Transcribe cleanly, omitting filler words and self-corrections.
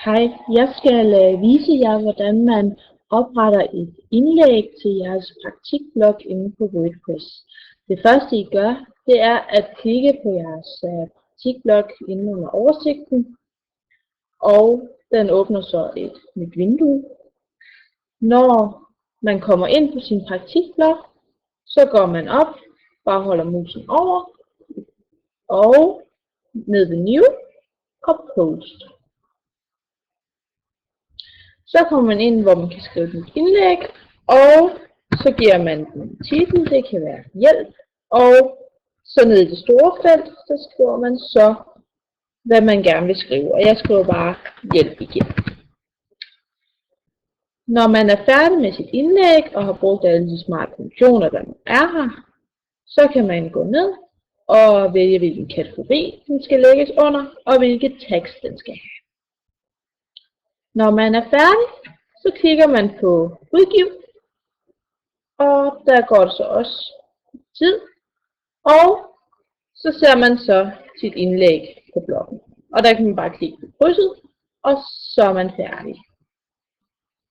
Hej, jeg skal vise jer, hvordan man opretter et indlæg til jeres praktikblog inde på WordPress. Det første I gør, det er at klikke på jeres praktikblog inde under oversigten, og den åbner så et nyt vindue. Når man kommer ind på sin praktikblog, så går man op, bare holder musen over, og ned ved New og Post. Så kommer man ind, hvor man kan skrive et nyt indlæg, og så giver man den titel, det kan være hjælp, og så ned i det store felt, så skriver man så, hvad man gerne vil skrive, og jeg skriver bare hjælp igen. Når man er færdig med sit indlæg og har brugt alle de smarte funktioner, der er her, så kan man gå ned og vælge, hvilken kategori den skal lægges under, og hvilket tekst den skal have. Når man er færdig, så klikker man på udgiv, og der går det så også tid, og så ser man så sit indlæg på bloggen. Og der kan man bare klikke på krydset, og så er man færdig.